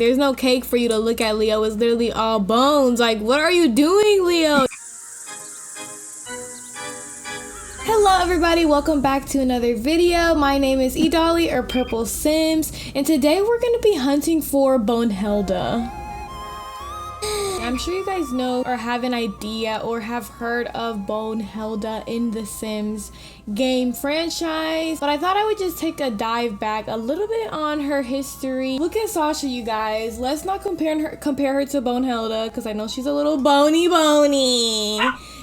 There's no cake for you to look at, Leo. It's literally all bones. Like, what are you doing, Leo? Hello everybody, welcome back to another video. My name is Dolly or PurpleSims, and today we're going to be hunting for Bonehilda. I'm sure you guys know or have an idea or have heard of Bonehilda in the Sims game franchise, but I thought I would just take a dive back a little bit on her history. Look at Sasha, you guys. Let's not compare her to Bonehilda because I know she's a little bony.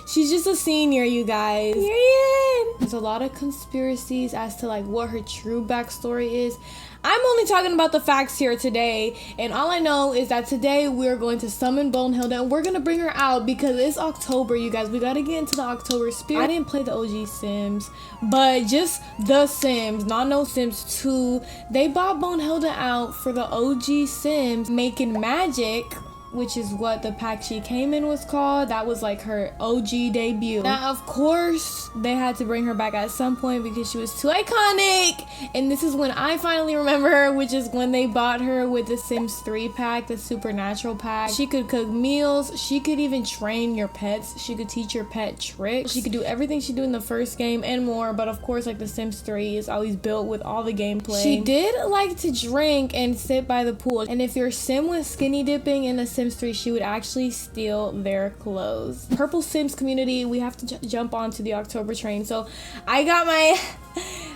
She's just a senior, you guys. Period. There's a lot of conspiracies as to like what her true backstory is. I'm only talking about the facts here today, and all I know is that today we're going to summon Bonehilda and we're gonna bring her out because it's October, you guys. We gotta get into the October spirit. I didn't play the OG Sims, but just the Sims, not no Sims 2. They bought Bonehilda out for the OG Sims making magic, which is what the pack she came in was called. That was like her OG debut. Now, of course, they had to bring her back at some point because she was too iconic. And this is when I finally remember her, which is when they bought her with the Sims 3 pack, the Supernatural pack. She could cook meals. She could even train your pets. She could teach your pet tricks. She could do everything she did in the first game and more. But of course, like the Sims 3 is always built with all the gameplay. She did like to drink and sit by the pool. And if your Sim was skinny dipping in the Sims 3, she would actually steal their clothes. PurpleSims community, we have to jump onto the October train. So I got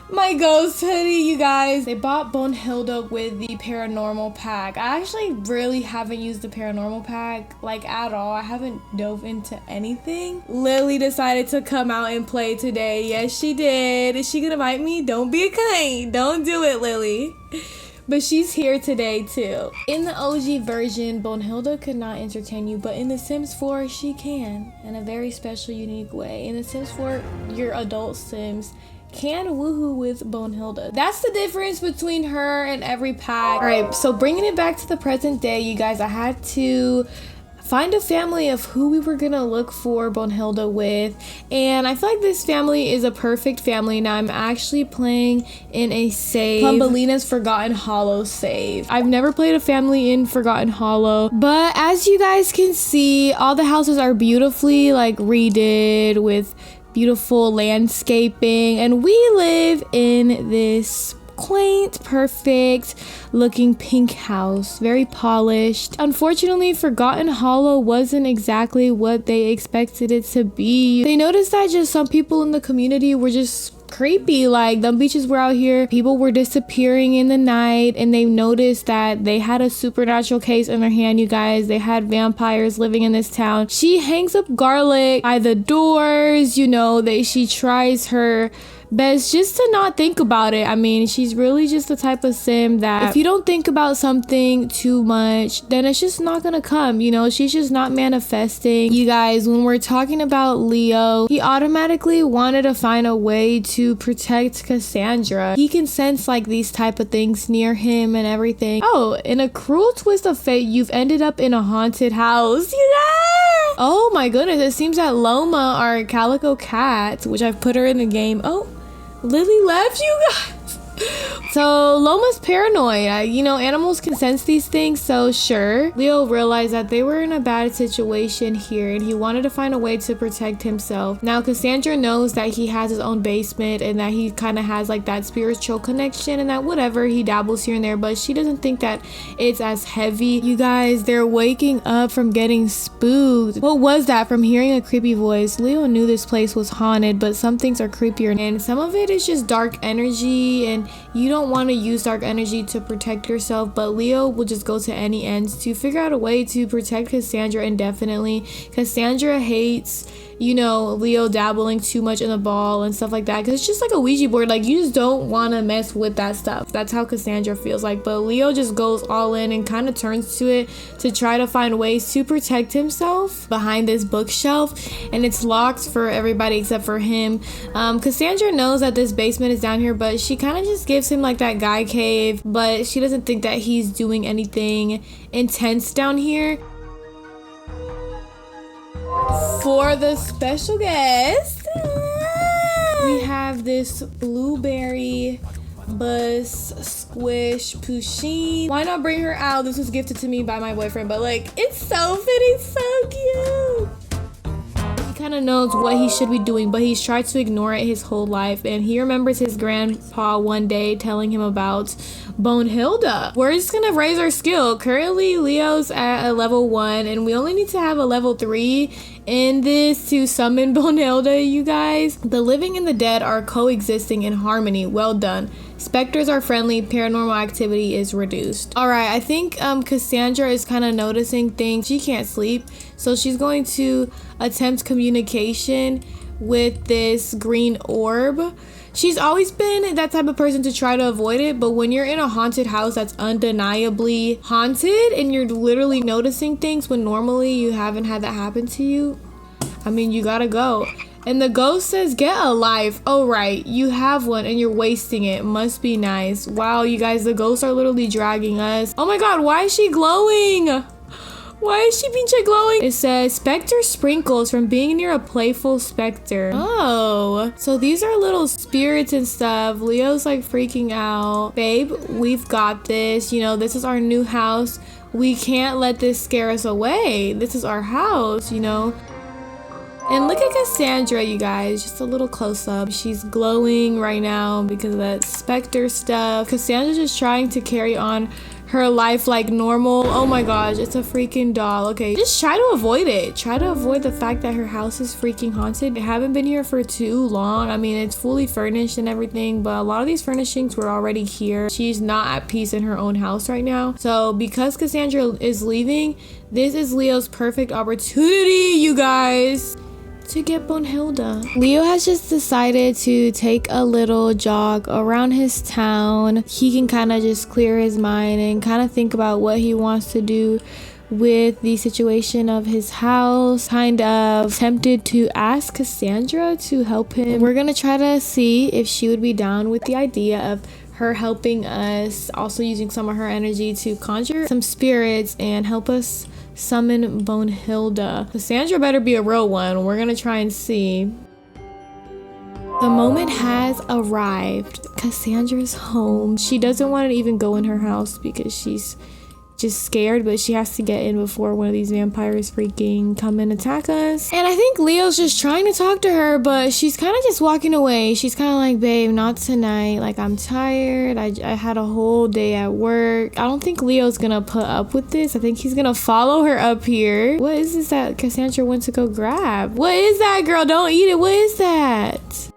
my ghost hoodie, you guys. They bought Bonehilda with the paranormal pack. I actually really haven't used the paranormal pack like at all. I haven't dove into anything. Lily decided to come out and play today. Yes, she did. Is she gonna bite me? Don't be a kind. Don't do it, Lily. But she's here today too. In the OG version, Bonehilda could not entertain you, but in The Sims 4, she can, in a very special, unique way. In The Sims 4, your adult Sims can woohoo with Bonehilda. That's the difference between her and every pack. All right, so bringing it back to the present day, you guys, I had to find a family of who we were gonna look for Bonehilda with, and I feel like this family is a perfect family. Now I'm actually playing in a save, Thumbelina's Forgotten Hollow save. I've never played a family in Forgotten Hollow, but as you guys can see, all the houses are beautifully like redid with beautiful landscaping, and we live in this quaint, perfect looking pink house, very polished. Unfortunately, Forgotten Hollow wasn't exactly what they expected it to be. They noticed that just some people in the community were just creepy. Like, the beaches were out here, people were disappearing in the night, and they noticed that they had a supernatural case in their hand, you guys. They had vampires living in this town. She hangs up garlic by the doors, you know, she tries her best just to not think about it. I mean, she's really just the type of Sim that if you don't think about something too much, then it's just not gonna come, you know. She's just not manifesting. You guys, when we're talking about Leo, he automatically wanted to find a way to protect Kassandra. He can sense like these type of things near him and everything. Oh, in a cruel twist of fate, you've ended up in a haunted house, you know? Oh my goodness, it seems that Loma, our calico cat, which I've put her in the game. Oh, Lily left, you guys. So Loma's paranoid. You know, animals can sense these things, so sure. Leo realized that they were in a bad situation here and he wanted to find a way to protect himself. Now Kassandra knows that he has his own basement and that he kind of has like that spiritual connection and that whatever, he dabbles here and there, but she doesn't think that it's as heavy. You guys, they're waking up from getting spooked. What was that? From hearing a creepy voice. Leo knew this place was haunted, but some things are creepier and some of it is just dark energy, and you don't want to use dark energy to protect yourself, but Leo will just go to any ends to figure out a way to protect Kassandra indefinitely. Kassandra hates, you know, Leo dabbling too much in the ball and stuff like that, because it's just like a Ouija board. Like, you just don't want to mess with that stuff. That's how Kassandra feels like, but Leo just goes all in and kind of turns to it to try to find ways to protect himself behind this bookshelf, and it's locked for everybody except for him. Kassandra knows that this basement is down here, but she kind of just gives him like that guy cave, but she doesn't think that he's doing anything intense down here. For the special guest, we have this blueberry Bus, Squish, Pusheen. Why not bring her out? This was gifted to me by my boyfriend, but like, it's so fitting, so cute. He kind of knows what he should be doing, but he's tried to ignore it his whole life. And he remembers his grandpa one day telling him about Bonehilda. We're just gonna raise our skill. Currently, Leo's at a level 1, and we only need to have a level 3 in this to summon Bonehilda, you guys. The living and the dead are coexisting in harmony. Well done. Specters are friendly. Paranormal activity is reduced. All right, I think Kassandra is kind of noticing things. She can't sleep, so she's going to attempt communication with this green orb. She's always been that type of person to try to avoid it, but when you're in a haunted house that's undeniably haunted and you're literally noticing things when normally you haven't had that happen to you, I mean, you gotta go. And the ghost says, get a life. Oh, right, you have one and you're wasting it. Must be nice. Wow, you guys, the ghosts are literally dragging us. Oh my god, why is she glowing? Why is she being glowing? It says, Spectre sprinkles from being near a playful specter. Oh, so these are little spirits and stuff. Leo's like freaking out. Babe, we've got this. You know, this is our new house. We can't let this scare us away. This is our house, you know. And look at Kassandra, you guys, just a little close up. She's glowing right now because of that specter stuff. Kassandra's just trying to carry on her life like normal. Oh my gosh, it's a freaking doll. Okay, just try to avoid it. Try to avoid the fact that her house is freaking haunted. I haven't been here for too long. I mean, it's fully furnished and everything, but a lot of these furnishings were already here. She's not at peace in her own house right now. So because Kassandra is leaving, this is Leo's perfect opportunity, you guys, to get Bonehilda. Leo has just decided to take a little jog around his town. He can kind of just clear his mind and kind of think about what he wants to do with the situation of his house. Kind of tempted to ask Kassandra to help him. We're gonna try to see if she would be down with the idea of her helping us, also using some of her energy to conjure some spirits and help us summon Bonehilda. Kassandra better be a real one. We're gonna try and see. The moment has arrived. Kassandra's home. She doesn't want to even go in her house because she's just scared, but she has to get in before one of these vampires freaking come and attack us. And I think Leo's just trying to talk to her, but she's kind of just walking away. She's kind of like, babe, not tonight. Like, I'm tired. I had a whole day at work. I don't think Leo's gonna put up with this. I think he's gonna follow her up here. What is this that Kassandra went to go grab? What is that, girl? Don't eat it. What is that?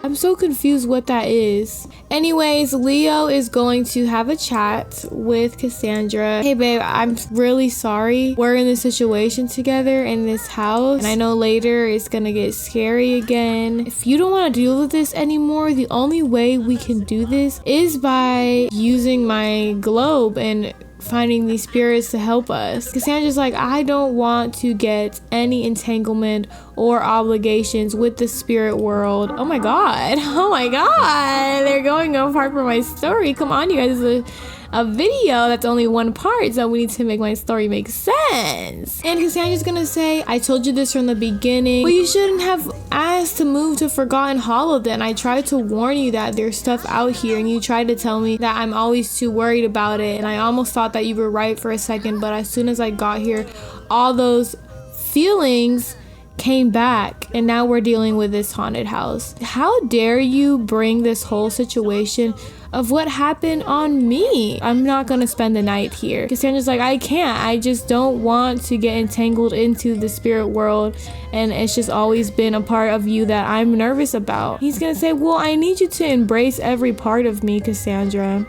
I'm so confused what that is. Anyways, Leo is going to have a chat with Kassandra. Hey babe, I'm really sorry. We're in this situation together in this house, and I know later it's gonna get scary again. If you don't want to deal with this anymore, the only way we can do this is by using my globe and finding these spirits to help us. Kassandra's like, I don't want to get any entanglement or obligations with the spirit world. Oh my god. Oh my god. They're going apart from my story. Come on, you guys. This is a video that's only one part, so we need to make my story make sense. And Kassandra's gonna say, I told you this from the beginning, but you shouldn't have asked to move to Forgotten Hollow then. I tried to warn you that there's stuff out here, and you tried to tell me that I'm always too worried about it, and I almost thought that you were right for a second, but as soon as I got here, all those feelings came back, and now we're dealing with this haunted house. How dare you bring this whole situation of what happened on me? I'm not gonna spend the night here. Kassandra's like, I can't. I just don't want to get entangled into the spirit world, and it's just always been a part of you that I'm nervous about. He's gonna say, well, I need you to embrace every part of me, Kassandra.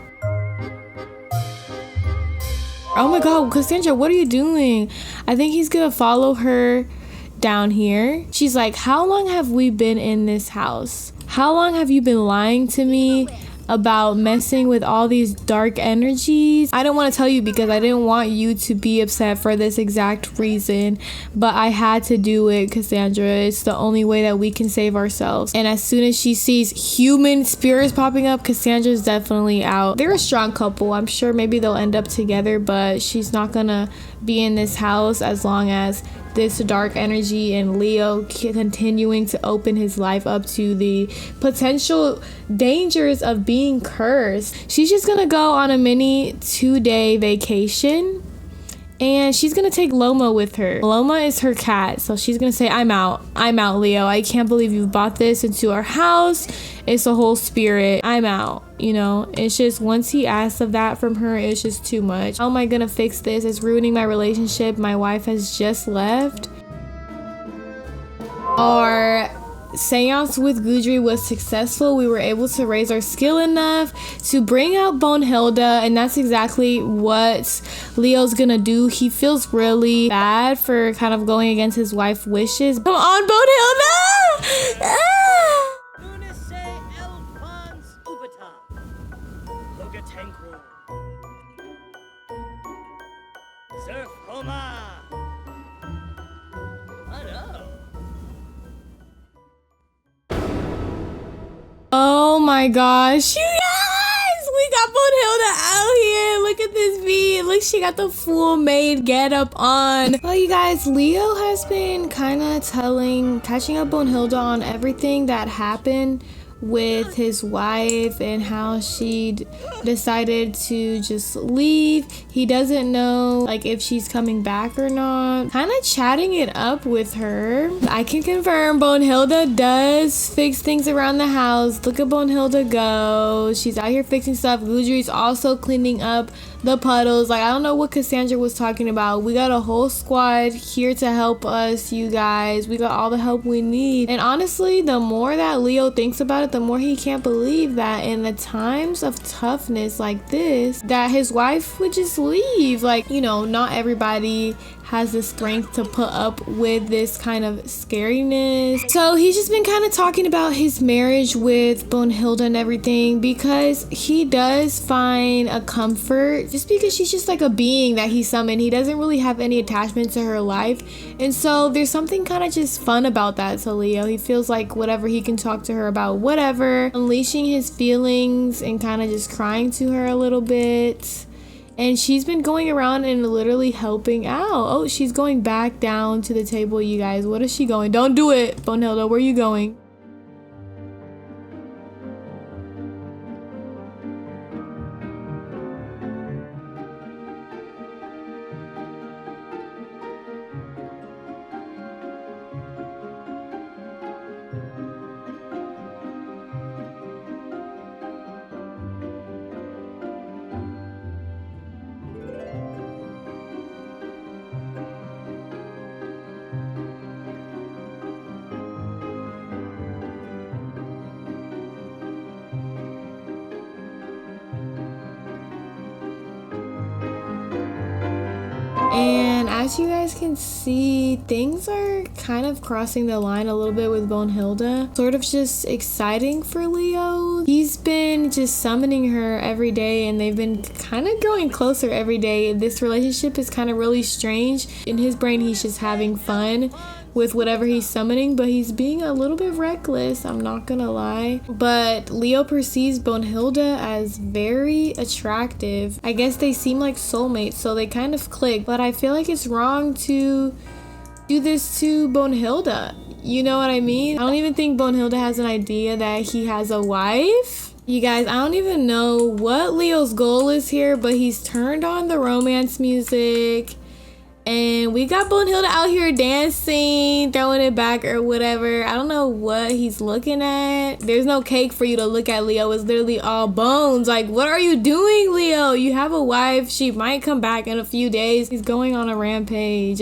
Oh my god, Kassandra, what are you doing? I think he's gonna follow her down here. She's like, how long have we been in this house? How long have you been lying to me about messing with all these dark energies? I don't want to tell you because I didn't want you to be upset for this exact reason, but I had to do it, Kassandra. It's the only way that we can save ourselves. And as soon as she sees human spirits popping up, Kassandra's definitely out. They're a strong couple. I'm sure maybe they'll end up together, but she's not gonna be in this house as long as this dark energy and Leo continuing to open his life up to the potential dangers of being cursed. She's just gonna go on a mini 2-day vacation, and she's gonna take Loma with her. Loma is her cat, so she's gonna say, I'm out, Leo. I can't believe you brought this into our house. It's a whole spirit. I'm out. You know, it's just once he asks of that from her, it's just too much. How am I gonna fix this? It's ruining my relationship. My wife has just left. Our seance with Gudri was successful. We were able to raise our skill enough to bring out Bonehilda, and that's exactly what Leo's gonna do. He feels really bad for kind of going against his wife's wishes. Come on, Bonehilda! Ah! Oh my gosh, you guys, we got Bonehilda out here. Look at this beat. Look, she got the full maid get up on. Well, you guys, Leo has been kind of catching up Bonehilda on everything that happened with his wife and how she decided to just leave. He doesn't know like if she's coming back or not. Kind of chatting it up with her. I can confirm Bonehilda does fix things around the house. Look at Bonehilda go. She's out here fixing stuff. Gudri's also cleaning up the puddles. Like, I don't know what Kassandra was talking about. We got a whole squad here to help us, you guys. We got all the help we need. And honestly, the more that Leo thinks about it, the more he can't believe that in the times of toughness like this, that his wife would just leave. Like, you know, not everybody has the strength to put up with this kind of scariness. So he's just been kind of talking about his marriage with Bonehilda and everything, because he does find a comfort just because she's just like a being that he summoned. He doesn't really have any attachment to her life, and so there's something kind of just fun about that to Leo. He feels like whatever he can talk to her about, whatever, unleashing his feelings and kind of just crying to her a little bit. And she's been going around and literally helping out. Oh, she's going back down to the table, you guys. What is she going? Don't do it, Bonehilda. Where are you going? And as you guys can see, things are kind of crossing the line a little bit with Bonehilda. Sort of just exciting for Leo. He's been just summoning her every day, and they've been kind of growing closer every day. This relationship is kind of really strange. In his brain, he's just having fun with whatever he's summoning, but he's being a little bit reckless, I'm not gonna lie. But Leo perceives Bonehilda as very attractive. I guess they seem like soulmates, so they kind of click, but I feel like it's wrong to do this to Bonehilda. You know what I mean? I don't even think Bonehilda has an idea that he has a wife. You guys, I don't even know what Leo's goal is here, but he's turned on the romance music. And we got Bonehilda out here dancing, throwing it back or whatever. I don't know what he's looking at. There's no cake for you to look at, Leo. It's literally all bones. Like, what are you doing, Leo? You have a wife. She might come back in a few days. He's going on a rampage.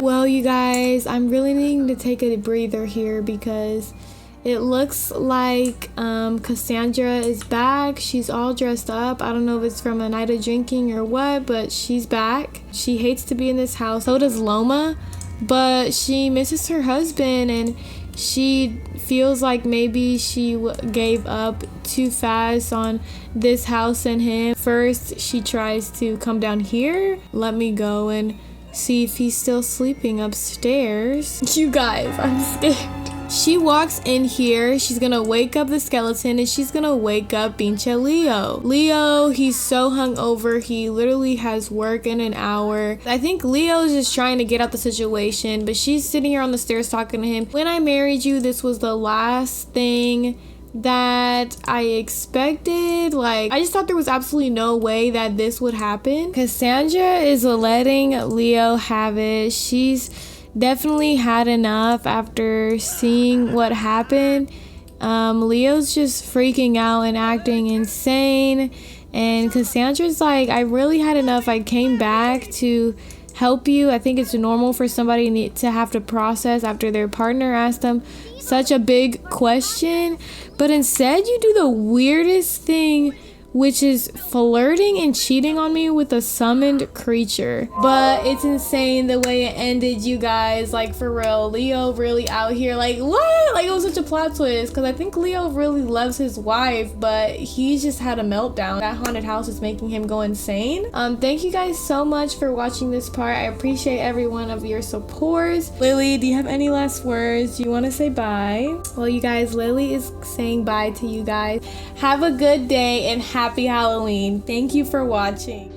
Well, you guys, I'm really needing to take a breather here because it looks like Kassandra is back. She's all dressed up. I don't know if it's from a night of drinking or what, but she's back. She hates to be in this house. So does Loma, but she misses her husband, and She feels like maybe she gave up too fast on this house and him. First, she tries to come down here. Let me go and see if he's still sleeping upstairs. You guys, I'm scared. She walks in here, she's gonna wake up the skeleton and she's gonna wake up Pinche Leo. Leo, he's so hungover, he literally has work in an hour. I think Leo's just trying to get out the situation, but she's sitting here on the stairs talking to him. When I married you, this was the last thing that I expected. Like, I just thought there was absolutely no way that this would happen. Kassandra is letting Leo have it. She's definitely had enough after seeing what happened. Leo's just freaking out and acting insane, and Kassandra's like, I really had enough. I came back to help you. I think it's normal for somebody to have to process after their partner asked them such a big question, but instead you do the weirdest thing, which is flirting and cheating on me with a summoned creature. But it's insane the way it ended, you guys. Like, for real, Leo really out here like, what? Like, it was such a plot twist, because I think Leo really loves his wife, but he just had a meltdown. That haunted house is making him go insane. Thank you guys so much for watching this part. I appreciate every one of your support. Lily, do you have any last words? Do you want to say bye? Well, you guys, Lily is saying bye to you guys. Have a good day and happy Halloween. Thank you for watching.